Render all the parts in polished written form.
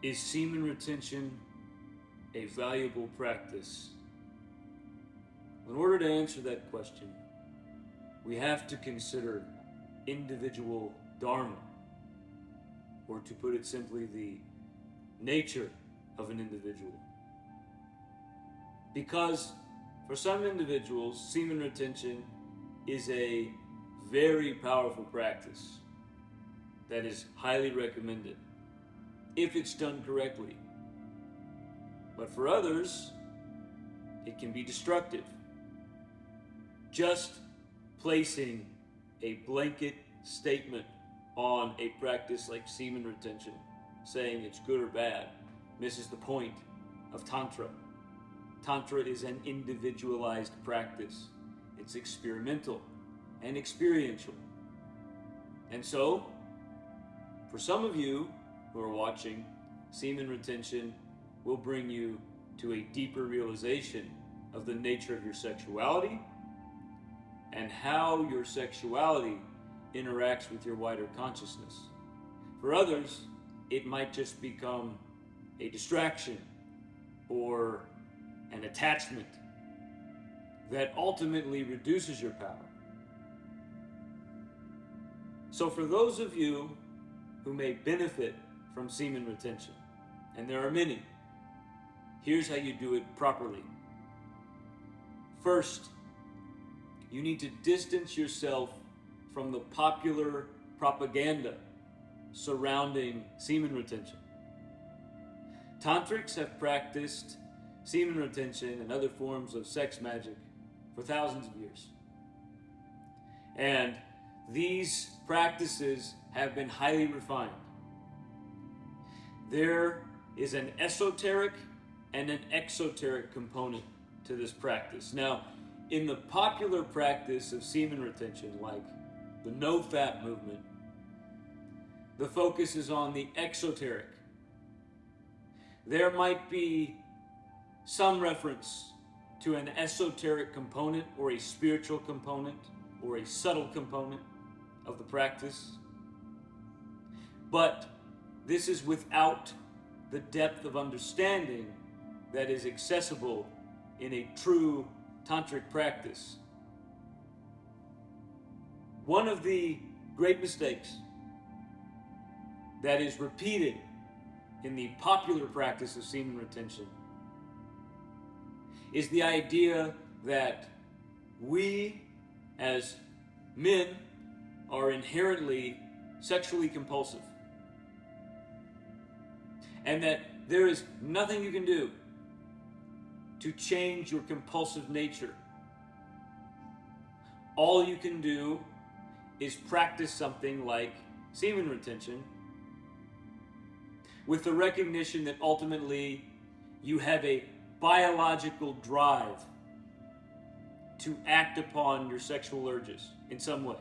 Is semen retention a valuable practice? In order to answer that question, we have to consider individual dharma, or to put it simply, the nature of an individual. Because for some individuals, semen retention is a very powerful practice that is highly recommended if it's done correctly. But for others, it can be destructive. Just placing a blanket statement on a practice like semen retention, saying it's good or bad, misses the point of Tantra. Tantra is an individualized practice. It's experimental and experiential. And so, for some of you who are watching, semen retention will bring you to a deeper realization of the nature of your sexuality and how your sexuality interacts with your wider consciousness. For others, it might just become a distraction or an attachment that ultimately reduces your power. So for those of you who may benefit from semen retention, and there are many, here's how you do it properly. First, you need to distance yourself from the popular propaganda surrounding semen retention. Tantrics have practiced semen retention and other forms of sex magic for thousands of years. And these practices have been highly refined. There is an esoteric and an exoteric component to this practice. Now, in the popular practice of semen retention, like the no-fap movement, the focus is on the exoteric. There might be some reference to an esoteric component or a spiritual component or a subtle component of the practice, but this is without the depth of understanding that is accessible in a true tantric practice. One of the great mistakes that is repeated in the popular practice of semen retention is the idea that we as men are inherently sexually compulsive, and that there is nothing you can do to change your compulsive nature. All you can do is practice something like semen retention with the recognition that ultimately you have a biological drive to act upon your sexual urges in some way.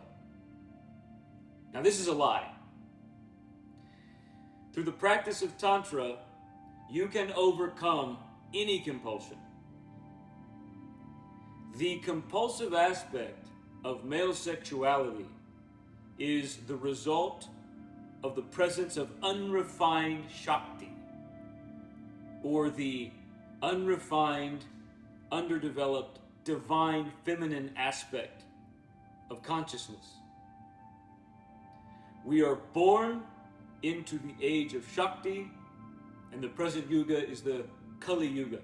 Now, this is a lie. Through the practice of Tantra, you can overcome any compulsion. The compulsive aspect of male sexuality is the result of the presence of unrefined Shakti, or the unrefined, underdeveloped, divine feminine aspect of consciousness. We are born into the age of Shakti, and the present Yuga is the Kali Yuga.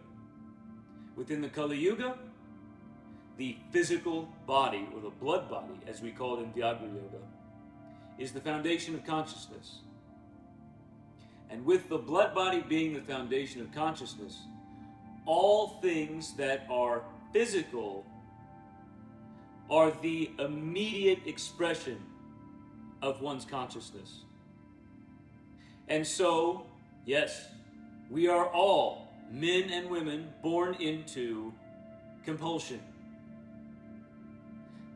Within the Kali Yuga, the physical body, or the blood body, as we call it in Vyadra Yoga, is the foundation of consciousness. And with the blood body being the foundation of consciousness, all things that are physical are the immediate expression of one's consciousness. And so, yes, we are all, men and women, born into compulsion.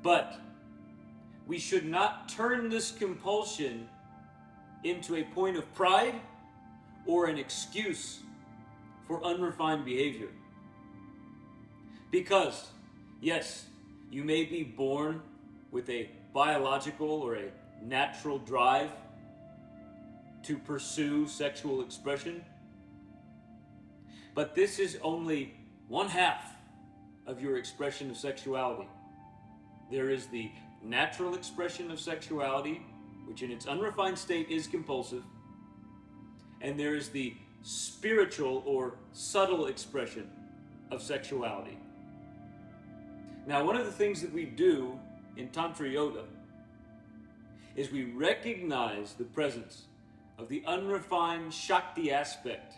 But we should not turn this compulsion into a point of pride or an excuse for unrefined behavior. Because, yes, you may be born with a biological or a natural drive to pursue sexual expression. But this is only one half of your expression of sexuality. There is the natural expression of sexuality, which in its unrefined state is compulsive, and there is the spiritual or subtle expression of sexuality. Now, one of the things that we do in Tantra Yoga is we recognize the presence of the unrefined Shakti aspect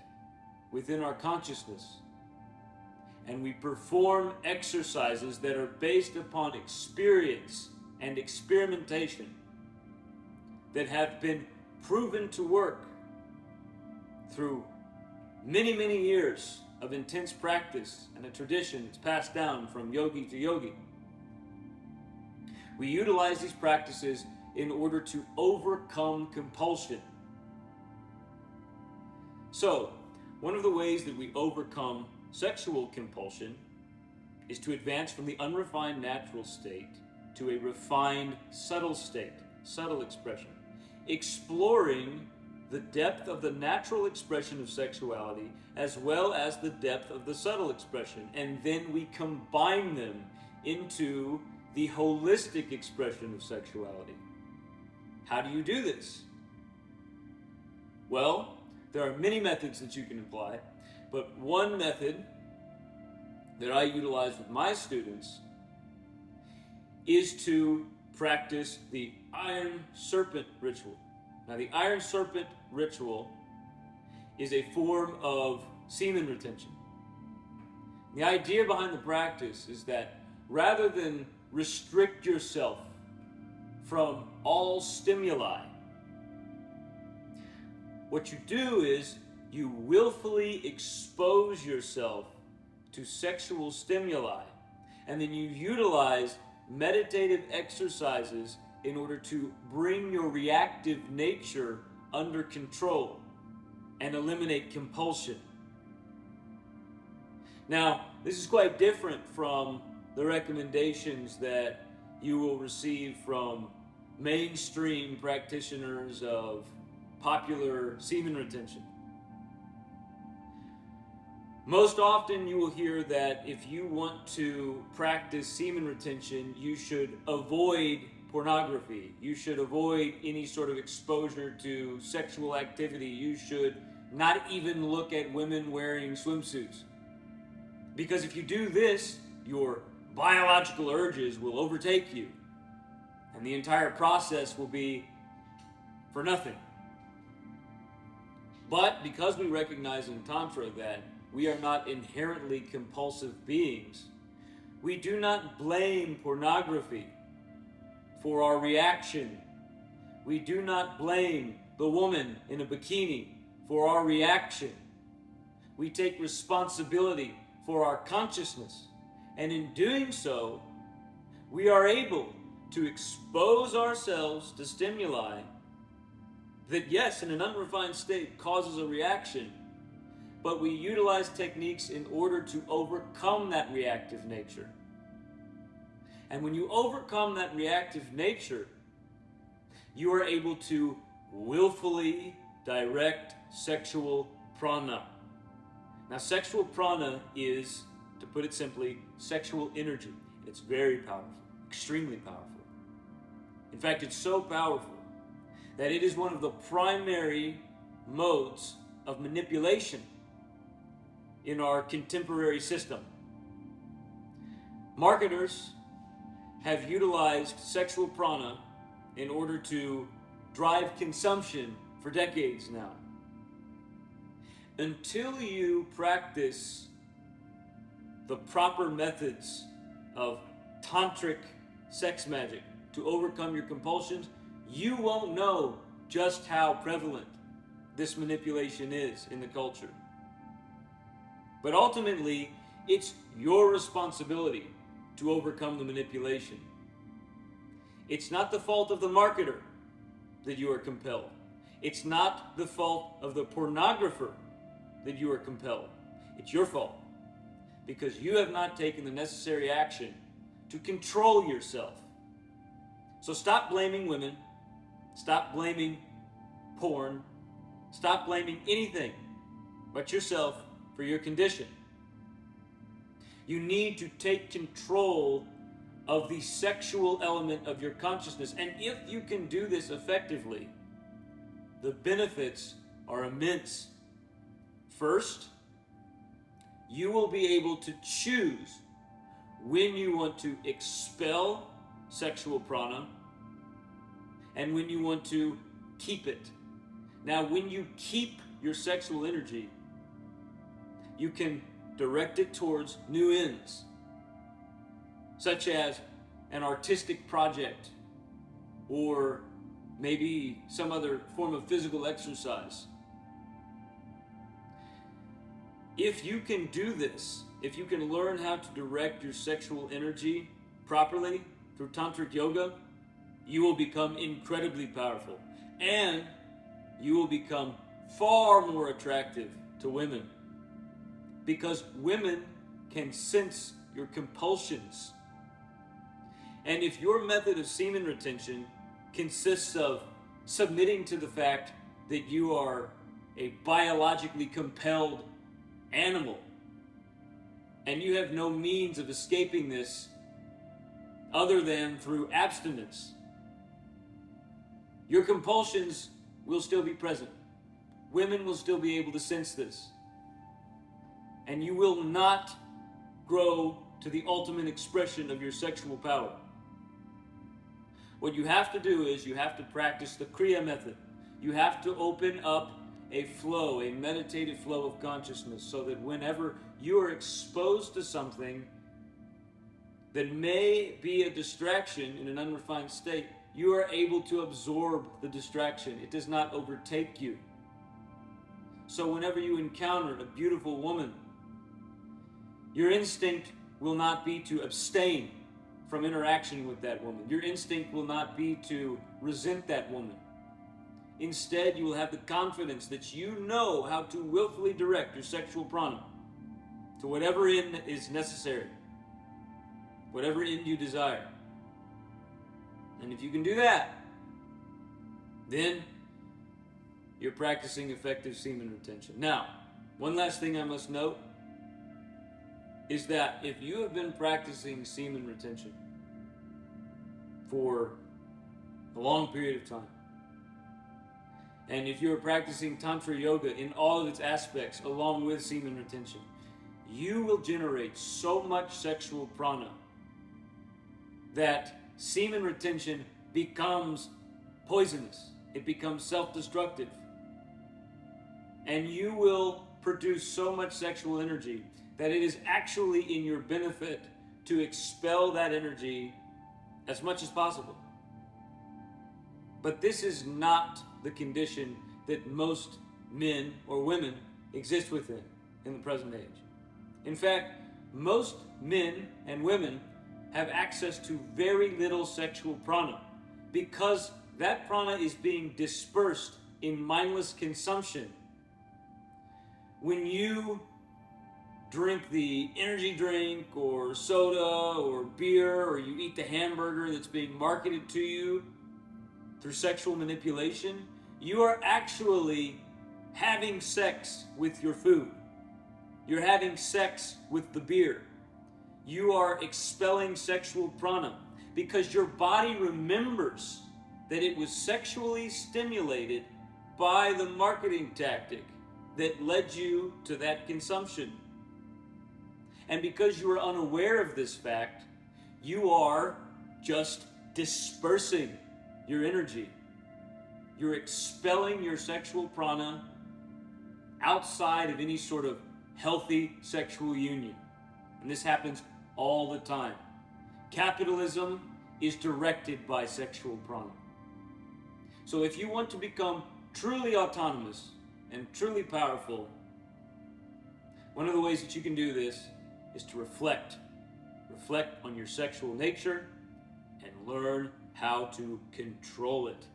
within our consciousness, and we perform exercises that are based upon experience and experimentation that have been proven to work through many, many years of intense practice and a tradition that's passed down from yogi to yogi. We utilize these practices in order to overcome compulsion. So, one of the ways that we overcome sexual compulsion is to advance from the unrefined natural state to a refined subtle state, subtle expression, exploring the depth of the natural expression of sexuality as well as the depth of the subtle expression, and then we combine them into the holistic expression of sexuality. How do you do this? Well, there are many methods that you can apply, but one method that I utilize with my students is to practice the Iron Serpent ritual. Now, the Iron Serpent ritual is a form of semen retention. The idea behind the practice is that rather than restrict yourself from all stimuli, what you do is you willfully expose yourself to sexual stimuli, and then you utilize meditative exercises in order to bring your reactive nature under control and eliminate compulsion. Now, this is quite different from the recommendations that you will receive from mainstream practitioners of popular semen retention. Most often you will hear that if you want to practice semen retention, you should avoid pornography. You should avoid any sort of exposure to sexual activity. You should not even look at women wearing swimsuits. Because if you do this, your biological urges will overtake you, and the entire process will be for nothing. But because we recognize in Tantra that we are not inherently compulsive beings, we do not blame pornography for our reaction. We do not blame the woman in a bikini for our reaction. We take responsibility for our consciousness, and in doing so, we are able to expose ourselves to stimuli that, yes, in an unrefined state causes a reaction, but we utilize techniques in order to overcome that reactive nature. And when you overcome that reactive nature, you are able to willfully direct sexual prana. Now, sexual prana is, to put it simply, sexual energy. It's very powerful, extremely powerful. In fact, it's so powerful that it is one of the primary modes of manipulation in our contemporary system. Marketers have utilized sexual prana in order to drive consumption for decades now. Until you practice the proper methods of tantric sex magic to overcome your compulsions, you won't know just how prevalent this manipulation is in the culture. But ultimately, it's your responsibility to overcome the manipulation. It's not the fault of the marketer that you are compelled. It's not the fault of the pornographer that you are compelled. It's your fault, because you have not taken the necessary action to control yourself. So stop blaming women, stop blaming porn, Stop blaming anything but yourself for your condition. You need to take control of the sexual element of your consciousness. And if you can do this effectively, the benefits are immense. First, you will be able to choose when you want to expel sexual prana and when you want to keep it. Now, when you keep your sexual energy, you can direct it towards new ends, such as an artistic project or maybe some other form of physical exercise. If you can do this, if you can learn how to direct your sexual energy properly through tantric yoga, you will become incredibly powerful, and you will become far more attractive to women, because women can sense your compulsions. And if your method of semen retention consists of submitting to the fact that you are a biologically compelled animal and you have no means of escaping this other than through abstinence, your compulsions will still be present. Women will still be able to sense this. And you will not grow to the ultimate expression of your sexual power. What you have to do is you have to practice the Kriya method. You have to open up a flow, a meditative flow of consciousness, so that whenever you are exposed to something that may be a distraction in an unrefined state, you are able to absorb the distraction. It does not overtake you. So whenever you encounter a beautiful woman, your instinct will not be to abstain from interaction with that woman. Your instinct will not be to resent that woman. Instead, you will have the confidence that you know how to willfully direct your sexual prana to whatever end is necessary, whatever end you desire. And if you can do that, then you're practicing effective semen retention. Now, one last thing I must note is that if you have been practicing semen retention for a long period of time, and if you're practicing Tantra yoga in all of its aspects along with semen retention, you will generate so much sexual prana that semen retention becomes poisonous. It becomes self-destructive. And you will produce so much sexual energy that it is actually in your benefit to expel that energy as much as possible. But this is not the condition that most men or women exist within in the present age. In fact, most men and women have access to very little sexual prana because that prana is being dispersed in mindless consumption. When you drink the energy drink or soda or beer, or you eat the hamburger that's being marketed to you through sexual manipulation, you are actually having sex with your food. You're having sex with the beer. You are expelling sexual prana because your body remembers that it was sexually stimulated by the marketing tactic that led you to that consumption. And because you are unaware of this fact, you are just dispersing your energy. You're expelling your sexual prana outside of any sort of healthy sexual union. And this happens all the time. Capitalism is directed by sexual prana. So if you want to become truly autonomous and truly powerful, one of the ways that you can do this is to reflect. Reflect on your sexual nature and learn how to control it.